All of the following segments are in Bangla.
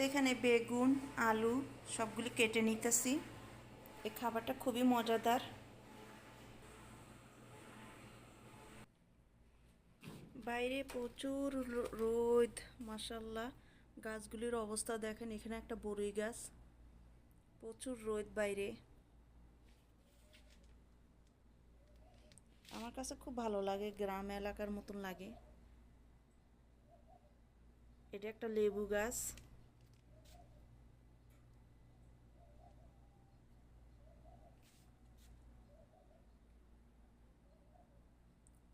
তো এখানে বেগুন আলু সবগুলি কেটে নিতেছি। এই খাবারটা খুবই মজাদার। বাইরে প্রচুর রোদ, মাশাআল্লাহ। গাছগুলির অবস্থা দেখেন, এখানে একটা বড়ই গাছ, প্রচুর রোদ বাইরে। আমার কাছে খুব ভালো লাগে, গ্রাম এলাকার মতন লাগে। এটা একটা লেবু গাছ।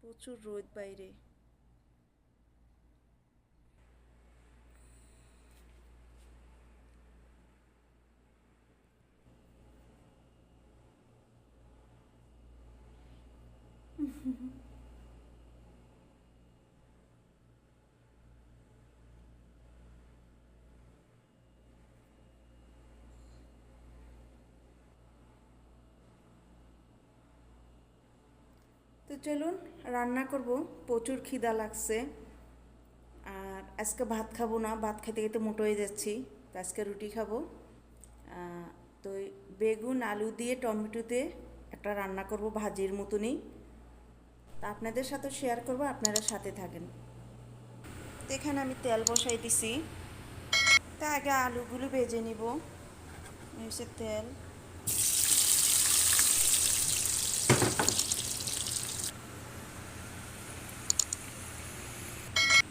প্রচুর রোদ বাইরে। তো চলুন রান্না করব, প্রচুর খিদা লাগছে। আর আজকে ভাত খাবো না, ভাত খেতে খেতে মোটো হয়ে যাচ্ছি। তো আজকে রুটি খাবো। তো বেগুন আলু দিয়ে টমেটো দিয়ে একটা রান্না করব ভাজির মতনই। তা আপনাদের সাথে শেয়ার করব, আপনারা সাথে থাকেন। তো এখানে আমি তেল বসাই দিছি। তা আগে আলুগুলো ভেজে নিব। হচ্ছে তেল।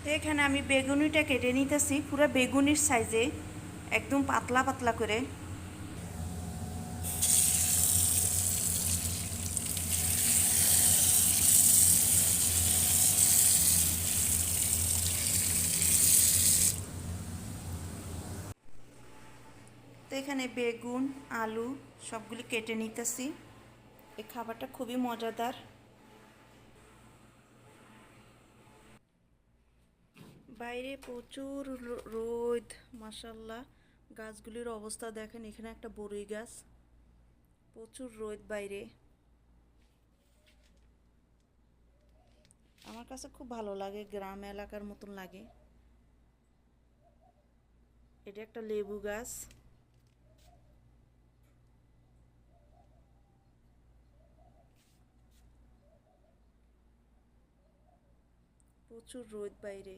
তো এখানে আমি বেগুনিটা কেটে নিতেছি পুরো বেগুনির সাইজে, একদম পাতলা পাতলা করে। তো এখানে বেগুন আলু সবগুলি কেটে নিতেছি। এই খাবারটা খুবই মজাদার। বাইরে প্রচুর রোদ, মাশাআল্লাহ। গাছগুলির অবস্থা দেখেন, এখানে একটা বড়ই গাছ, প্রচুর রোদ বাইরে। আমার কাছে খুব ভালো লাগে, গ্রাম এলাকার মতন লাগে। এটা একটা লেবু গাছ। প্রচুর রোদ বাইরে।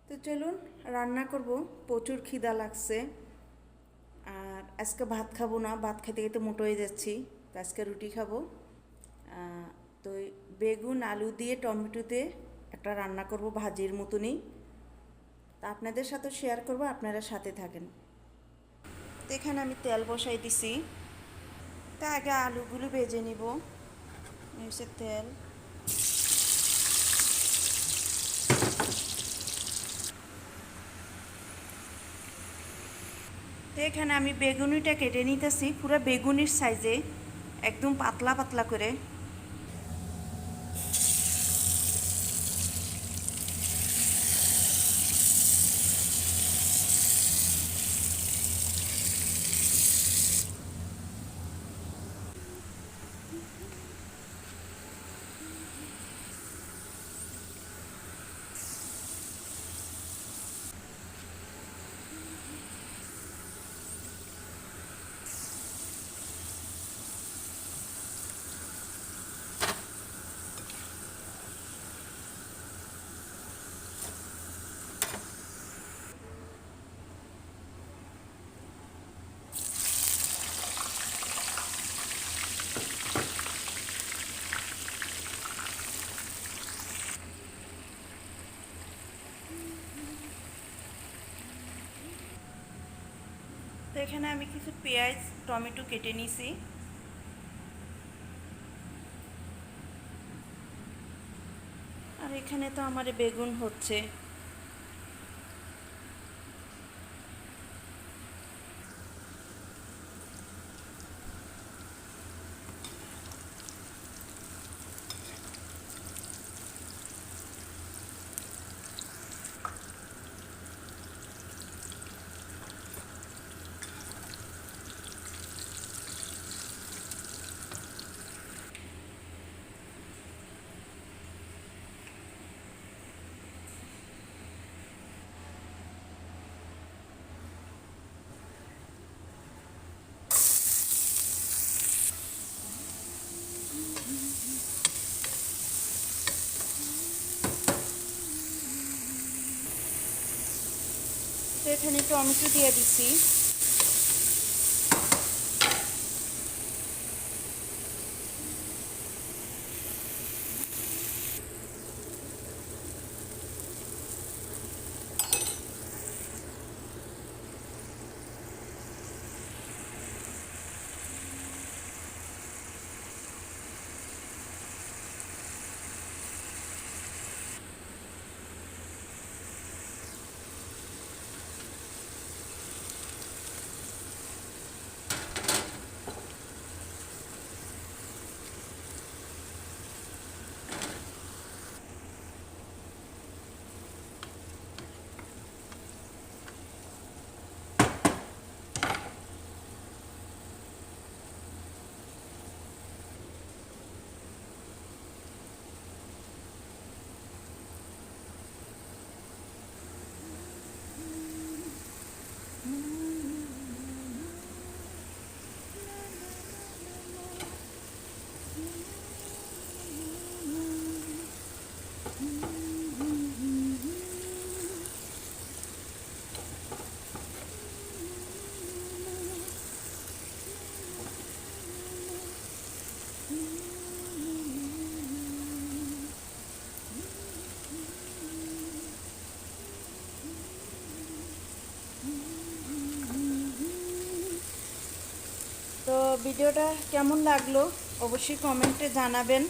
তো চলুন রান্না করব, প্রচুর খিদা লাগছে। আর আজকে ভাত খাবো না, ভাত খেতে খেতে মোটো হয়ে যাচ্ছি। তো আজকে রুটি খাবো। তো বেগুন আলু দিয়ে টমেটো দিয়ে একটা রান্না করব ভাজির মতনই। তা আপনাদের সাথে শেয়ার করব, আপনারা সাথে থাকেন। তো এখানে আমি তেল বসাই দিছি। তা আগে আলুগুলো ভেজে নিব। হচ্ছে তেল। তো এখানে আমি বেগুনিটা কেটে নিতেছি পুরো বেগুনির সাইজে, একদম পাতলা পাতলা করে। তো এখানে আমি কিছু পেঁয়াজ টমেটো কেটে নিয়েছি। আর এখানে তো আমার বেগুন হচ্ছে। এখানে টমেটো দিয়ে দিছি। তো ভিডিওটা কেমন লাগলো অবশ্যই কমেন্টে জানাবেন।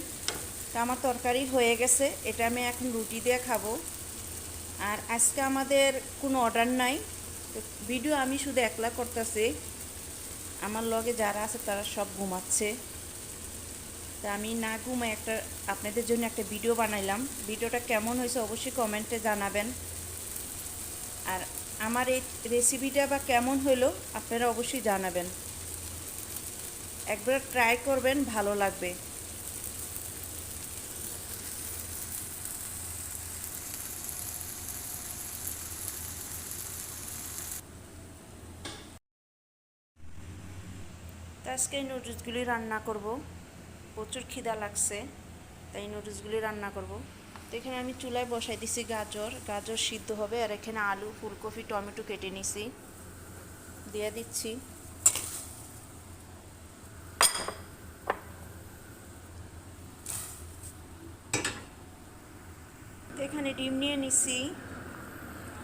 তো আমার তরকারি হয়ে গেছে, এটা আমি এখন রুটি দিয়ে খাবো। আর আজকে আমাদের কোনো অর্ডার নাই, তো ভিডিও আমি শুধু একলা করতেছি, আমার লগে যারা আছে তারা সব ঘুমাচ্ছে। তা আমি না ঘুমাই আপনাদের জন্য একটা ভিডিও বানাইলাম। ভিডিওটা কেমন হয়েছে অবশ্যই কমেন্টে জানাবেন। আর আমার এই রেসিপিটা বা কেমন হলো আপনারা অবশ্যই জানাবেন, একবার ট্রাই করবেন, ভালো লাগবে। তো আজকে এই নুডলসগুলি রান্না করব, প্রচুর খিদা লাগছে তাই নুডলসগুলি রান্না করব। তো এখানে আমি চুলায় বসাই দিছি গাজর সিদ্ধ হবে, আর এখানে আলু, ফুলকপি, টমেটো কেটে নিছি, দিয়ে দিচ্ছি। তো এখানে ডিম নিয়ে নিছি।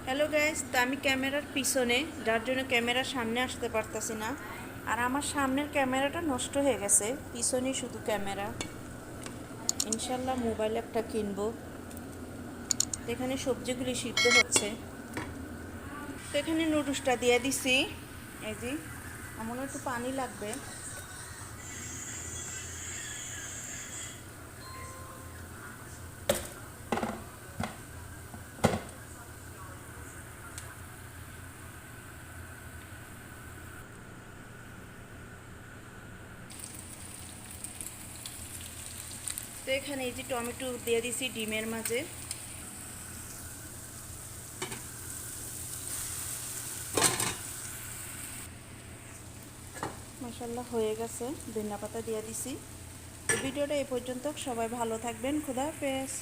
হ্যালো গাইস, তো আমি ক্যামেরার পিছনে, যার জন্য ক্যামেরার সামনে আসতে পারতাছি না। আর আমার সামনের ক্যামেরাটা নষ্ট হয়ে গেছে, পিছনেই শুধু ক্যামেরা। ইনশাল্লাহ মোবাইল একটা কিনবো। তো এখানে সবজিগুলি সিদ্ধ হচ্ছে। তো এখানে নুডলসটা দিয়ে দিছি, এই যে আমার একটু পানি লাগবে। তো এখানে এই যে টমেটো দিয়ে দিছি ডিমের মাঝে। মাশাআল্লাহ হয়ে গেছে, ধনিয়া পাতা দিয়ে দিছি। ভিডিওটা এই পর্যন্ত, সবাই ভালো থাকবেন, খোদা হাফেজ।